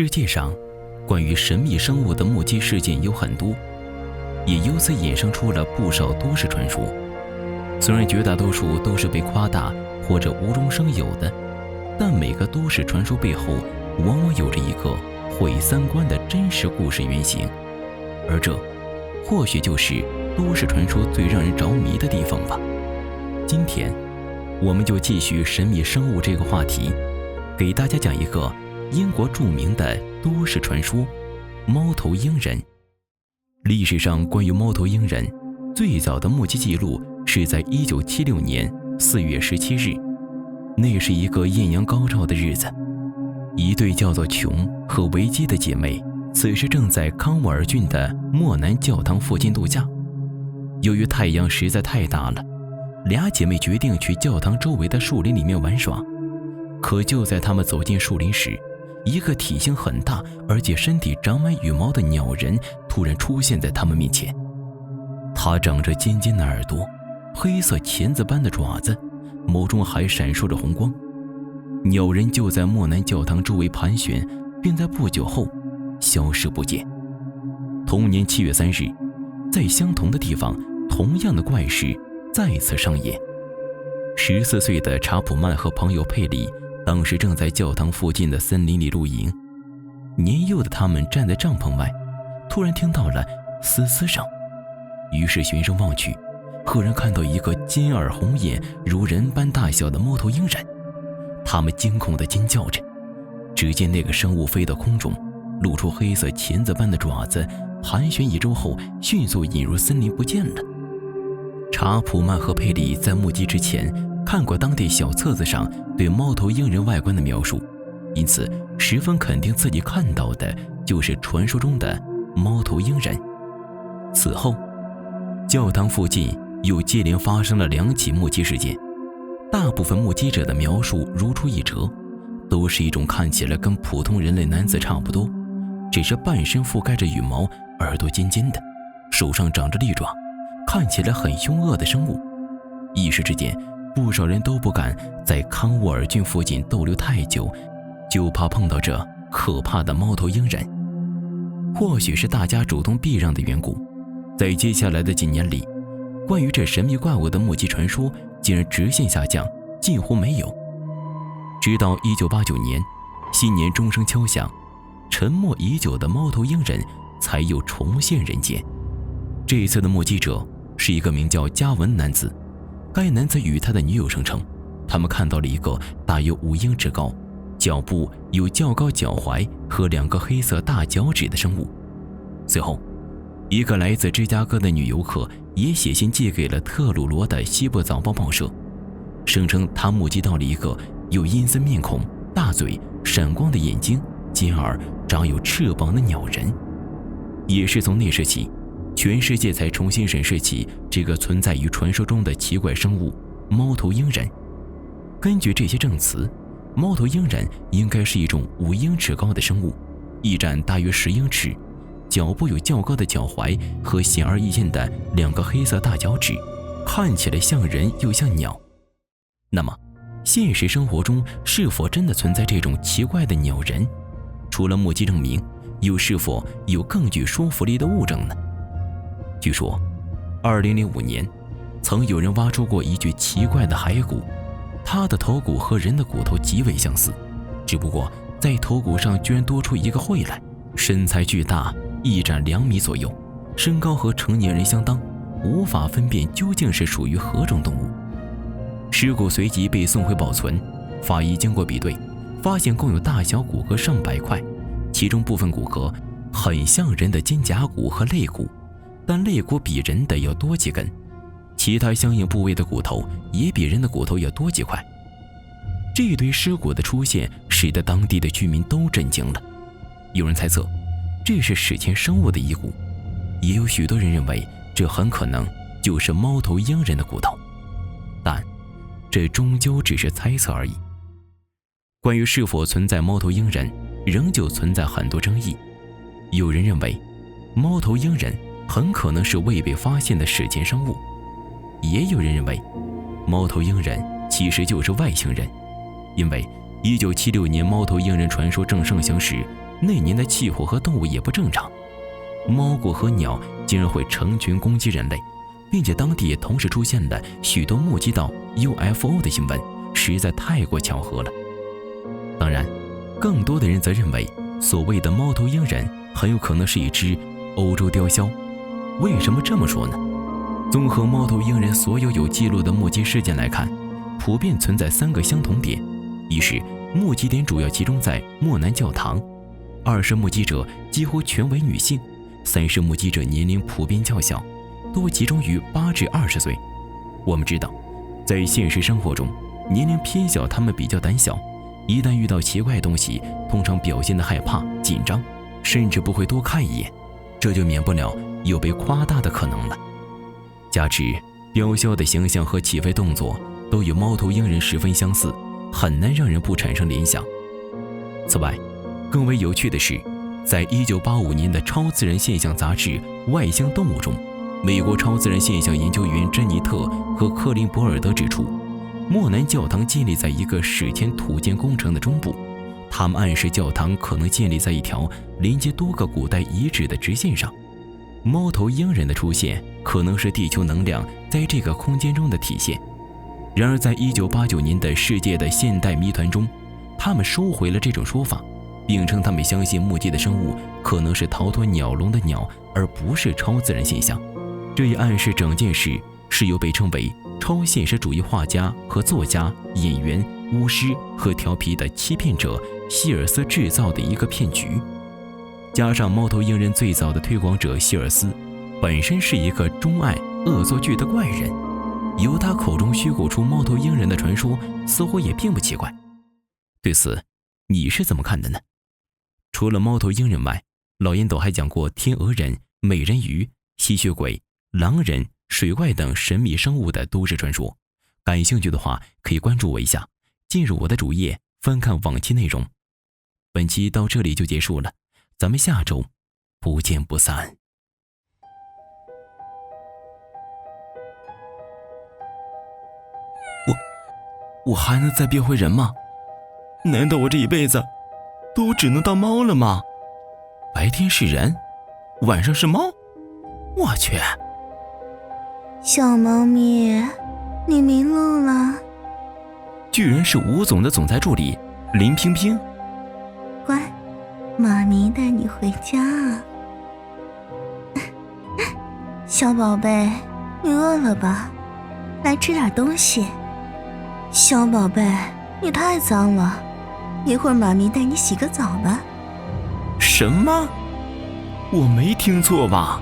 世界上关于神秘生物的目击事件有很多，也由此衍生出了不少都市传说。虽然绝大多数都是被夸大或者无中生有的，但每个都市传说背后往往有着一个毁三观的真实故事原型，而这或许就是都市传说最让人着迷的地方吧。今天我们就继续神秘生物这个话题，给大家讲一个英国著名的都市传说——猫头鹰人。历史上关于猫头鹰人最早的目击记录是在1976年4月17日，那是一个艳阳高照的日子，一对叫做琼和维基的姐妹此时正在康沃尔郡的莫南教堂附近度假。由于太阳实在太大了，俩姐妹决定去教堂周围的树林里面玩耍。可就在她们走进树林时，一个体型很大而且身体长满羽毛的鸟人突然出现在她们面前。它长着尖尖的耳朵，黑色钳子般的爪子，眸中还闪烁着红光。鸟人就在莫南教堂周围盘旋，并在不久后消失不见。同年7月3日，在相同的地方，同样的怪事再次上演。14岁的查普曼和朋友佩里当时正在教堂附近的森林里露营。年幼的他们站在帐篷外，突然听到了嘶嘶声，于是循声望去，赫然看到一个尖耳红眼如人般大小的猫头鹰人。他们惊恐地尖叫着，只见那个生物飞到空中，露出黑色钳子般的爪子，盘旋1周后迅速引入森林不见了。查普曼和佩里在目击之前看过当地小册子上对猫头鹰人外观的描述，因此十分肯定自己看到的就是传说中的猫头鹰人。此后，教堂附近又接连发生了2起目击事件，大部分目击者的描述如出一辙，都是一种看起来跟普通人类男子差不多，只是半身覆盖着羽毛，耳朵尖尖的，手上长着利爪，看起来很凶恶的生物。一时之间，不少人都不敢在康沃尔郡附近逗留太久，就怕碰到这可怕的猫头鹰人。或许是大家主动避让的缘故，在接下来的几年里，关于这神秘怪物的目击传说竟然直线下降，近乎没有。直到1989年，新年钟声敲响，沉默已久的猫头鹰人才又重现人间。这次的目击者是一个名叫加文男子，该男子与他的女友声称，他们看到了一个大约5英尺高，脚部有较高脚踝和2个黑色大脚趾的生物。随后，一个来自芝加哥的女游客也写信寄给了特鲁罗的西部早报报社，声称她目击到了一个有阴森面孔、大嘴、闪光的眼睛、尖耳、长有翅膀的鸟人。也是从那时起，全世界才重新审视起这个存在于传说中的奇怪生物——猫头鹰人。根据这些证词，猫头鹰人应该是一种5英尺高的生物，翼展大约10英尺，脚部有较高的脚踝和显而易见的2个黑色大脚趾，看起来像人又像鸟。那么，现实生活中是否真的存在这种奇怪的鸟人？除了目击证明，又是否有更具说服力的物证呢？据说2005年曾有人挖出过一具奇怪的骸骨，它的头骨和人的骨头极为相似，只不过在头骨上居然多出一个喙来，身材巨大，翼展2米左右，身高和成年人相当，无法分辨究竟是属于何种动物。尸骨随即被送回保存，法医经过比对，发现共有大小骨骼上百块，其中部分骨骼很像人的肩胛骨和肋骨，但肋骨比人的要多几根，其他相应部位的骨头也比人的骨头要多几块。这堆尸骨的出现使得当地的居民都震惊了，有人猜测这是史前生物的遗骨，也有许多人认为这很可能就是猫头鹰人的骨头，但这终究只是猜测而已。关于是否存在猫头鹰人，仍旧存在很多争议。有人认为猫头鹰人很可能是未被发现的史前生物，也有人认为猫头鹰人其实就是外星人，因为1976年猫头鹰人传说正盛行时，那年的气候和动物也不正常，猫狗和鸟竟然会成群攻击人类，并且当地也同时出现了许多目击到 UFO 的新闻，实在太过巧合了。当然，更多的人则认为所谓的猫头鹰人很有可能是一只欧洲雕鸮。为什么这么说呢？综合猫头鹰人所有记录的目击事件来看，普遍存在3个相同点：一是目击点主要集中在莫南教堂；2是目击者几乎全为女性；3是目击者年龄普遍较小，多集中于8至20岁。我们知道，在现实生活中，年龄偏小他们比较胆小，一旦遇到奇怪东西，通常表现得害怕、紧张，甚至不会多看一眼，这就免不了有被夸大的可能了。加之雕鸮的形象和起飞动作都与猫头鹰人十分相似，很难让人不产生联想。此外，更为有趣的是，在1985年的超自然现象杂志《外星动物》中，美国超自然现象研究员珍妮特和克林博尔德指出，莫南教堂建立在一个史前土建工程的中部，他们暗示教堂可能建立在一条连接多个古代遗址的直线上。猫头鹰人的出现可能是地球能量在这个空间中的体现。然而在1989年的世界的现代谜团中，他们收回了这种说法，并称他们相信目击的生物可能是逃脱鸟笼的鸟，而不是超自然现象。这也暗示整件事是由被称为超现实主义画家和作家、演员、巫师和调皮的欺骗者希尔斯制造的一个骗局。加上猫头鹰人最早的推广者希尔斯本身是一个钟爱恶作剧的怪人，由他口中虚构出猫头鹰人的传说似乎也并不奇怪。对此你是怎么看的呢？除了猫头鹰人外，老烟斗还讲过天鹅人、美人鱼、吸血鬼、狼人、水怪等神秘生物的都市传说。感兴趣的话可以关注我一下，进入我的主页翻看往期内容。本期到这里就结束了，咱们下周不见不散。我还能再变回人吗？难道我这一辈子都只能当猫了吗？白天是人，晚上是猫？我去！小猫咪，你迷路了。居然是吴总的总裁助理林萍萍。乖，妈咪带你回家啊。小宝贝，你饿了吧？来吃点东西。小宝贝，你太脏了，一会儿妈咪带你洗个澡吧。什么？我没听错吧？